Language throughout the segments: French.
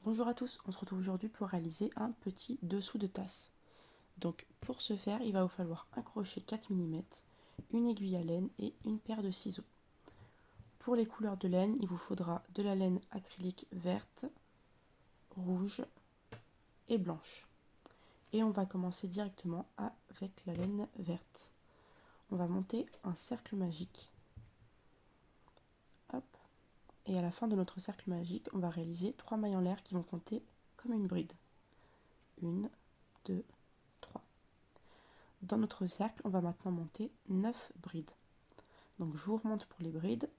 Bonjour à tous, on se retrouve aujourd'hui pour réaliser un petit dessous de tasse. Donc pour ce faire, il va vous falloir un crochet 4 mm, une aiguille à laine et une paire de ciseaux. Pour les couleurs de laine, il vous faudra de la laine acrylique verte, rouge et blanche. Et on va commencer directement avec la laine verte. On va monter un cercle magique. Hop. Et à la fin de notre cercle magique, on va réaliser 3 mailles en l'air qui vont compter comme une bride. 1, 2, 3. Dans notre cercle, on va maintenant monter 9 brides. Donc je vous remonte pour les brides,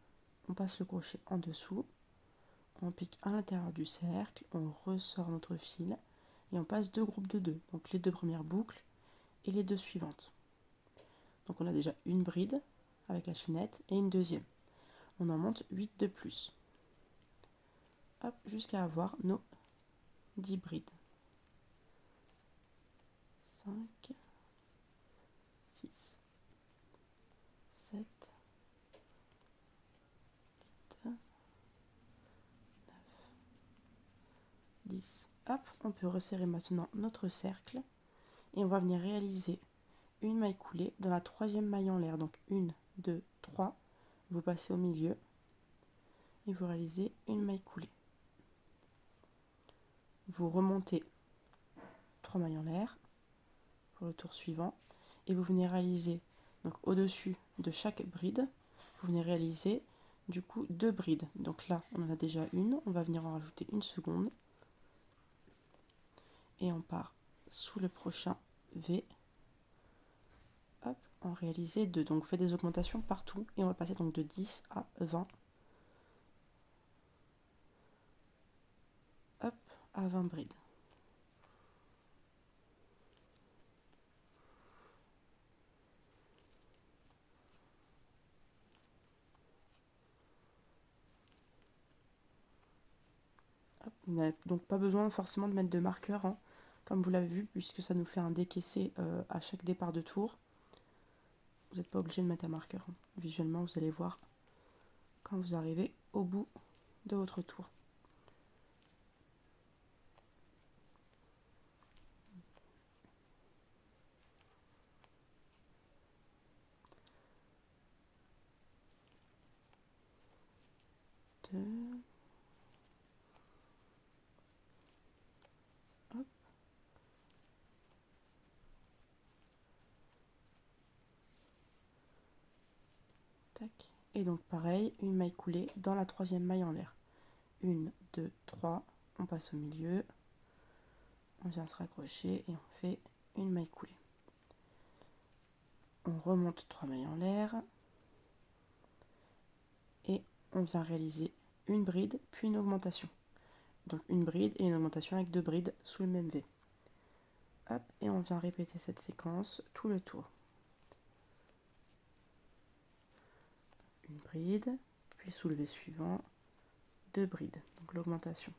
on passe le crochet en dessous, on pique à l'intérieur du cercle, on ressort notre fil et on passe 2 groupes de 2, donc les 2 premières boucles et les 2 suivantes. Donc on a déjà une bride avec la chaînette et une deuxième. On en monte 8 de plus. Hop, jusqu'à avoir nos 10 brides. 5, 6, 7, 8, 10. Hop, on peut resserrer maintenant notre cercle et on va venir réaliser une maille coulée dans la troisième maille en l'air. Donc 1, 2, 3, vous passez au milieu et vous réalisez une maille coulée. Vous remontez 3 mailles en l'air pour le tour suivant et vous venez réaliser, donc au-dessus de chaque bride, vous venez réaliser du coup 2 brides. Donc là, on en a déjà une, on va venir en rajouter une seconde et on part sous le prochain V. Hop, on réalise 2. Donc on fait des augmentations partout et on va passer donc de 10 à 20. Hop, à 20 brides. Hop, vous n'avez donc pas besoin forcément de mettre de marqueur, hein, comme vous l'avez vu, puisque ça nous fait un décaissé à chaque départ de tour. Vous n'êtes pas obligé de mettre un marqueur, hein. Visuellement, vous allez voir quand vous arrivez au bout de votre tour. Deux. Hop. Tac. Et donc pareil, une maille coulée dans la troisième maille en l'air. 1, 2, 3, on passe au milieu, on vient se raccrocher et on fait une maille coulée. On remonte 3 mailles en l'air et on vient réaliser une bride puis une augmentation. Donc une bride et une augmentation avec 2 brides sous le même V. Hop, et on vient répéter cette séquence tout le tour. Une bride, puis sous le V suivant, 2 brides, donc l'augmentation.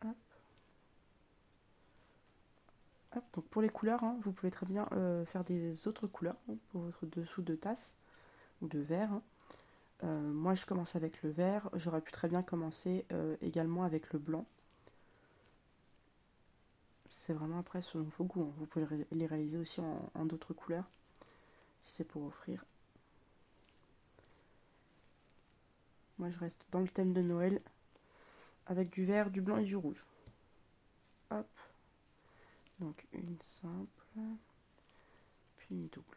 Hop. Hop, donc pour les couleurs, hein, vous pouvez très bien faire des autres couleurs, hein, pour votre dessous de tasse ou de verre, hein. Moi je commence avec le vert, j'aurais pu très bien commencer également avec le blanc. C'est vraiment après selon vos goûts, hein. Vous pouvez les réaliser aussi en d'autres couleurs, si c'est pour offrir. Moi je reste dans le thème de Noël, avec du vert, du blanc et du rouge. Hop, donc une simple, puis une double.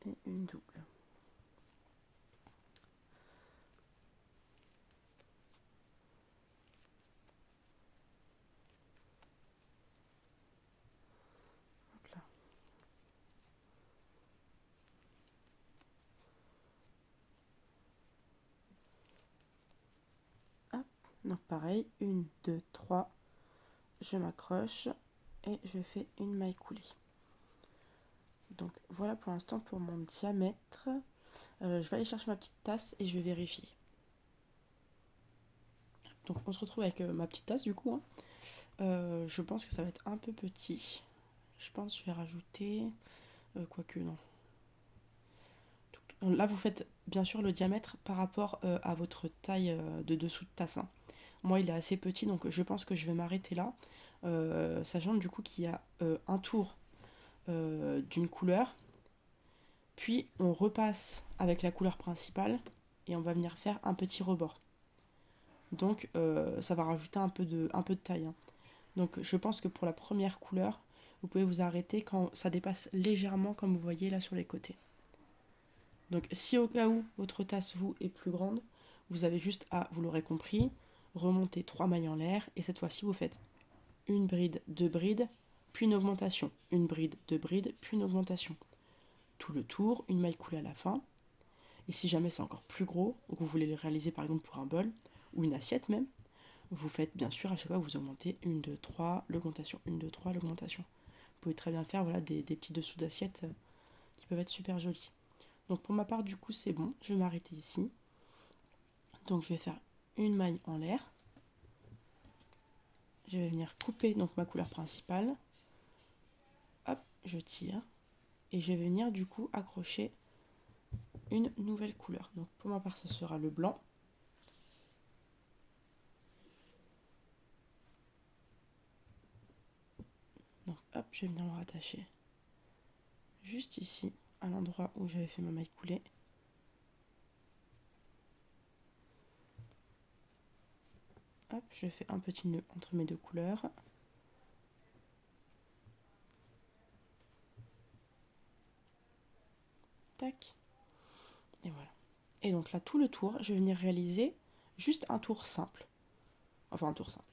Et une double. Hop là. Hop, donc pareil, 1, 2, 3, je m'accroche et je fais une maille coulée. Donc voilà pour l'instant pour mon diamètre. Je vais aller chercher ma petite tasse et je vais vérifier. Donc on se retrouve avec ma petite tasse du coup, hein. Je pense que ça va être un peu petit. Je pense que je vais rajouter... quoique non. Là vous faites bien sûr le diamètre par rapport à votre taille de dessous de tasse, hein. Moi il est assez petit donc je pense que je vais m'arrêter là. Sachant du coup qu'il y a un tour d'une couleur. Puis on repasse avec la couleur principale et on va venir faire un petit rebord. Donc ça va rajouter un peu de taille, hein. Donc je pense que pour la première couleur, vous pouvez vous arrêter quand ça dépasse légèrement comme vous voyez là sur les côtés. Donc si au cas où votre tasse vous est plus grande, vous avez juste à, vous l'aurez compris, remonter 3 mailles en l'air et cette fois-ci vous faites une bride, deux brides, puis une augmentation, une bride, deux brides, puis une augmentation. Tout le tour, une maille coulée à la fin. Et si jamais c'est encore plus gros, ou que vous voulez le réaliser par exemple pour un bol ou une assiette même, vous faites bien sûr à chaque fois que vous augmentez une, deux, trois, l'augmentation, une, deux, trois, l'augmentation. Vous pouvez très bien faire voilà, des petits dessous d'assiette qui peuvent être super jolis. Donc pour ma part du coup c'est bon, je vais m'arrêter ici. Donc je vais faire une maille en l'air. Je vais venir couper donc ma couleur principale. Hop, je tire. Et je vais venir du coup accrocher une nouvelle couleur. Donc pour ma part ce sera le blanc. Donc hop, je vais venir le rattacher juste ici, à l'endroit où j'avais fait ma maille coulée. Hop, je fais un petit nœud entre mes deux couleurs. Tac. Et voilà. Et donc là, tout le tour, je vais venir réaliser juste un tour simple. Enfin, un tour simple.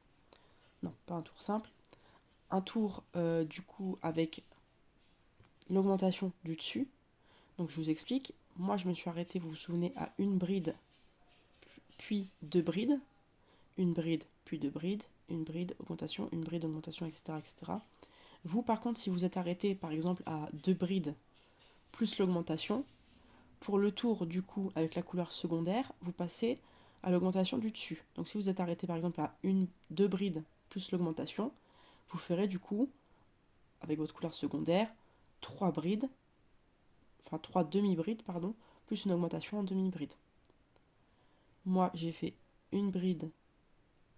Non, pas un tour simple. Un tour, du coup, avec l'augmentation du dessus. Donc, je vous explique. Moi, je me suis arrêtée, vous vous souvenez, à une bride, puis deux brides. Une bride, puis deux brides. Une bride, augmentation, etc., etc. Vous, par contre, si vous êtes arrêté, par exemple, à deux brides plus l'augmentation, pour le tour, du coup, avec la couleur secondaire, vous passez à l'augmentation du dessus. Donc si vous êtes arrêté, par exemple, à deux brides plus l'augmentation, vous ferez, du coup, avec votre couleur secondaire, trois brides, enfin trois demi-brides, pardon, plus une augmentation en demi-bride. Moi, j'ai fait une bride,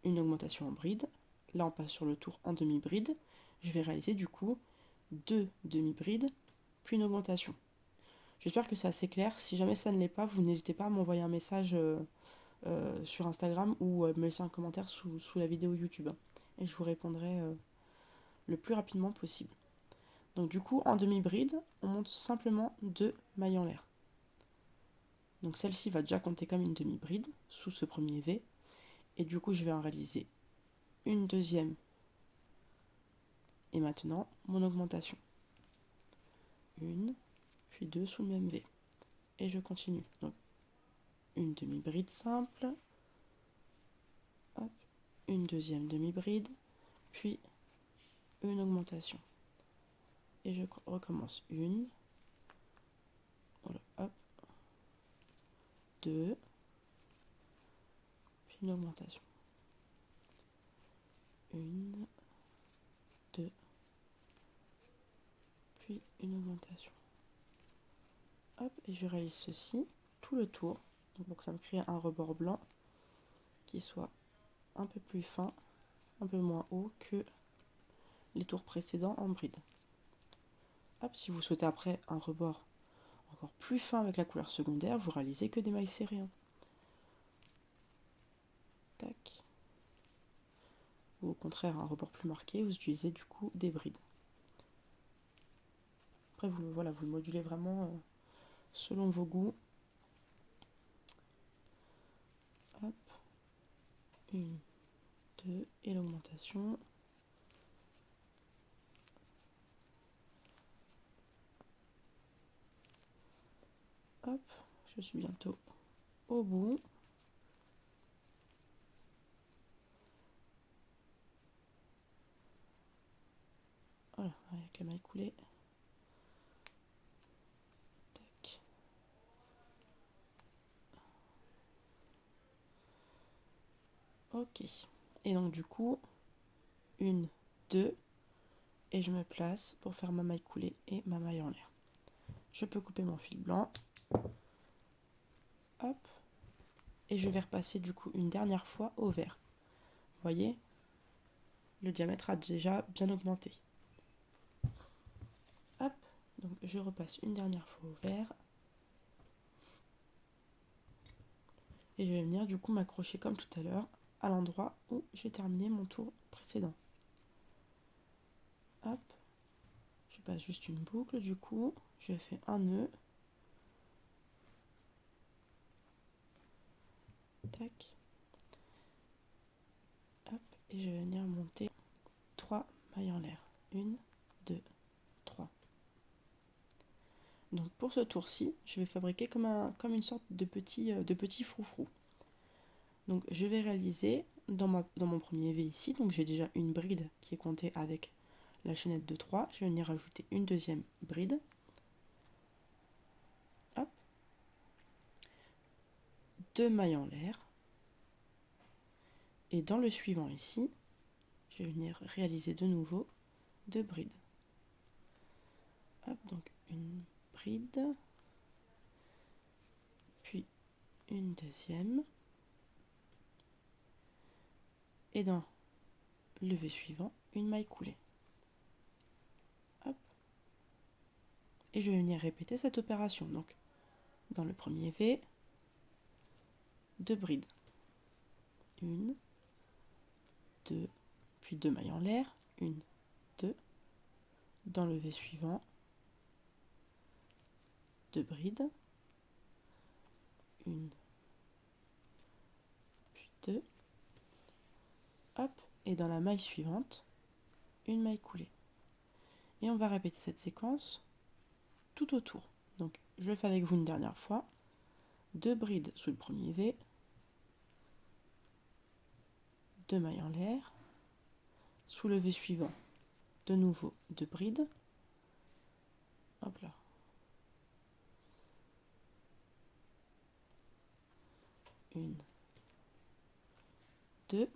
une augmentation en bride. Là, on passe sur le tour en demi-bride. Je vais réaliser, du coup, deux demi-brides, puis une augmentation. J'espère que c'est assez clair. Si jamais ça ne l'est pas, vous n'hésitez pas à m'envoyer un message sur Instagram ou me laisser un commentaire sous la vidéo YouTube. Et je vous répondrai le plus rapidement possible. Donc du coup, en demi-bride, on monte simplement deux mailles en l'air. Donc celle-ci va déjà compter comme une demi-bride sous ce premier V. Et du coup, je vais en réaliser une deuxième. Et maintenant, mon augmentation. Une, puis deux sous le même V. Et je continue. Donc une demi-bride simple. Hop, une deuxième demi-bride. Puis une augmentation. Et je recommence une. Voilà, hop. Deux. Puis une augmentation. Une. Deux. Puis une augmentation. Hop, et je réalise ceci tout le tour. Donc ça me crée un rebord blanc qui soit un peu plus fin, un peu moins haut que les tours précédents en bride. Hop, si vous souhaitez après un rebord encore plus fin avec la couleur secondaire, vous réalisez que des mailles serrées, hein. Tac. Ou au contraire un rebord plus marqué, vous utilisez du coup des brides. Après vous le modulez vraiment selon vos goûts. Hop. Une, deux, et l'augmentation. Hop, je suis bientôt au bout. Voilà, avec la maille coulée. Tac. Ok. Et donc du coup, 1, 2, et je me place pour faire ma maille coulée et ma maille en l'air. Je peux couper mon fil blanc. Hop. Et je vais repasser du coup une dernière fois au vert. Vous voyez, le diamètre a déjà bien augmenté. Hop. Donc je repasse une dernière fois au vert. Et je vais venir du coup m'accrocher comme tout à l'heure à l'endroit où j'ai terminé mon tour précédent. Hop. Je passe juste une boucle du coup. Je fais un nœud. Tac. Hop. Et je vais venir monter 3 mailles en l'air. 1, 2, 3. Donc pour ce tour-ci, je vais fabriquer comme une sorte de petit froufrou. Donc je vais réaliser dans mon premier V ici, donc j'ai déjà une bride qui est comptée avec la chaînette de 3. Je vais venir rajouter une deuxième bride. Hop. 2 mailles en l'air. Et dans le suivant ici, je vais venir réaliser de nouveau 2 brides. Hop, donc une bride, puis une deuxième. Et dans le V suivant, une maille coulée. Hop. Et je vais venir répéter cette opération. Donc, dans le premier V, 2 brides. 1, 2, puis 2 mailles en l'air. 1, 2. Dans le V suivant, 2 brides. 1, puis 2. Hop. Et dans la maille suivante, une maille coulée. Et on va répéter cette séquence tout autour. Donc, je le fais avec vous une dernière fois. 2 brides sous le premier V, 2 mailles en l'air, sous le V suivant, de nouveau 2 brides, hop là, 1, 2,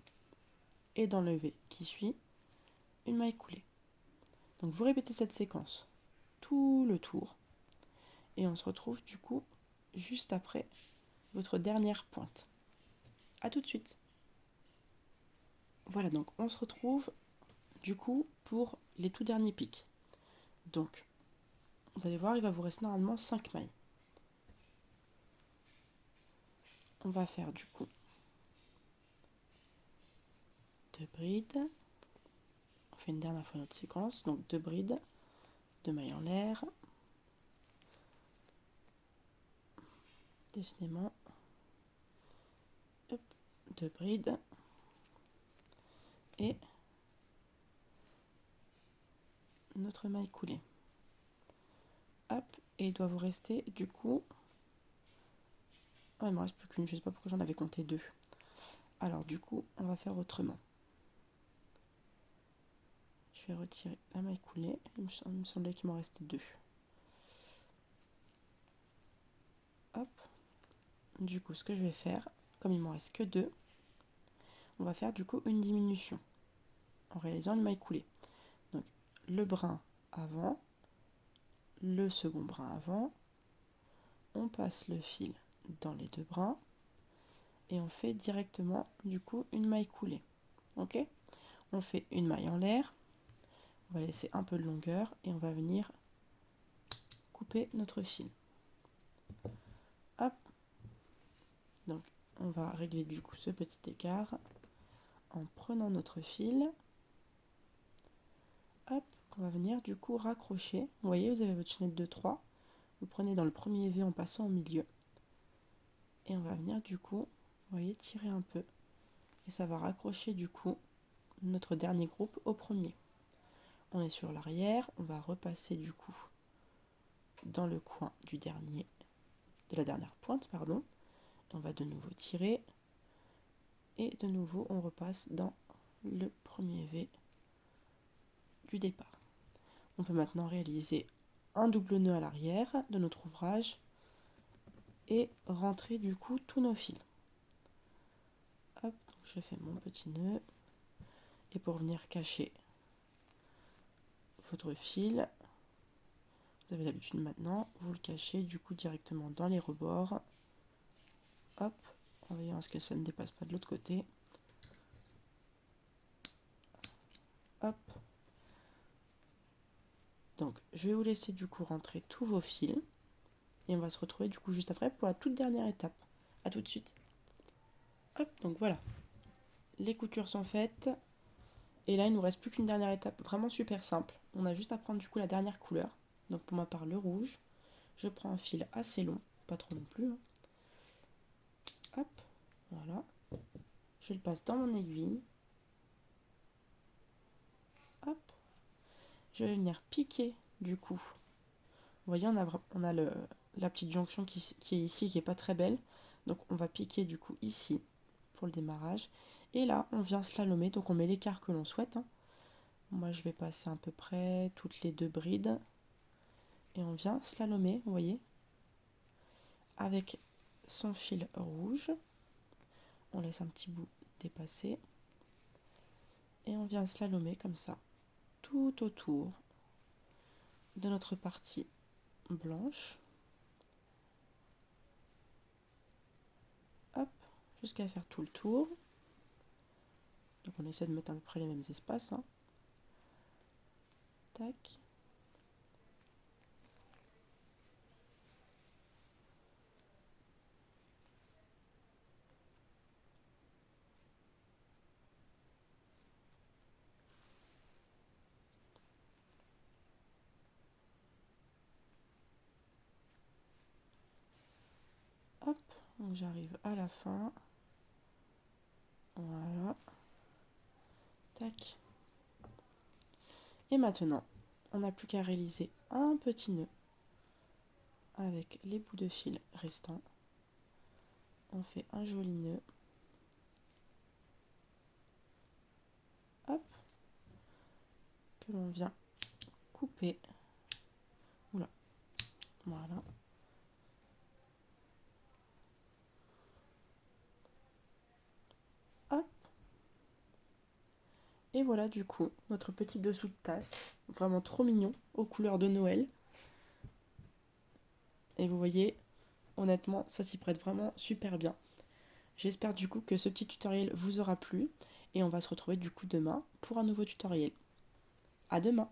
et dans le V qui suit, une maille coulée. Donc vous répétez cette séquence tout le tour, et on se retrouve du coup juste après votre dernière pointe. A tout de suite. Voilà, donc on se retrouve du coup pour les tout derniers pics. Donc, vous allez voir, il va vous rester normalement 5 mailles. On va faire du coup 2 brides. On fait une dernière fois notre séquence, donc 2 brides, 2 mailles en l'air. Décidément. Hop, 2 brides. Et notre maille coulée. Hop, et il doit vous rester du coup... Oh, il ne me reste plus qu'une, je ne sais pas pourquoi j'en avais compté 2. Alors du coup, on va faire autrement. Je vais retirer la maille coulée. Il me semblait qu'il m'en restait 2. Hop. Du coup, ce que je vais faire, comme il m'en reste que 2, on va faire du coup une diminution en réalisant une maille coulée. Donc le brin avant, le second brin avant, on passe le fil dans les 2 brins et on fait directement du coup une maille coulée. Ok, on fait une maille en l'air, on va laisser un peu de longueur et on va venir couper notre fil. Hop, donc on va régler du coup ce petit écart en prenant notre fil. Hop, on va venir du coup raccrocher. Vous voyez, vous avez votre chaînette de 3. Vous prenez dans le premier V en passant au milieu. Et on va venir du coup, vous voyez, tirer un peu. Et ça va raccrocher du coup notre dernier groupe au premier. On est sur l'arrière, on va repasser du coup dans le coin de la dernière pointe, pardon. On va de nouveau tirer. Et de nouveau, on repasse dans le premier V du départ. On peut maintenant réaliser un double nœud à l'arrière de notre ouvrage et rentrer du coup tous nos fils. Hop, je fais mon petit nœud. Et pour venir cacher votre fil, vous avez l'habitude maintenant, vous le cachez du coup directement dans les rebords. Hop, en veillant à ce que ça ne dépasse pas de l'autre côté. Hop. Donc je vais vous laisser du coup rentrer tous vos fils. Et on va se retrouver du coup juste après pour la toute dernière étape. A tout de suite. Hop, donc voilà. Les coutures sont faites. Et là, il ne nous reste plus qu'une dernière étape vraiment super simple. On a juste à prendre du coup la dernière couleur. Donc pour ma part, le rouge. Je prends un fil assez long, pas trop non plus. Hop, voilà. Je le passe dans mon aiguille. Hop. Je vais venir piquer du coup. Vous voyez, on a la petite jonction qui est ici, qui est pas très belle. Donc on va piquer du coup ici pour le démarrage. Et là, on vient slalomer, donc on met l'écart que l'on souhaite. Moi, je vais passer à peu près toutes les 2 brides. Et on vient slalomer, vous voyez, avec son fil rouge. On laisse un petit bout dépasser. Et on vient slalomer comme ça, tout autour de notre partie blanche. Hop, jusqu'à faire tout le tour. Donc on essaie de mettre à peu près les mêmes espaces. Tac. Hop, donc j'arrive à la fin. Voilà. Tac. Et maintenant, on n'a plus qu'à réaliser un petit nœud avec les bouts de fil restants. On fait un joli nœud. Hop. Que l'on vient couper. Oula. Voilà. Hop. Et voilà du coup notre petit dessous de tasse. Vraiment trop mignon, aux couleurs de Noël. Et vous voyez, honnêtement, ça s'y prête vraiment super bien. J'espère du coup que ce petit tutoriel vous aura plu. Et on va se retrouver du coup demain pour un nouveau tutoriel. À demain!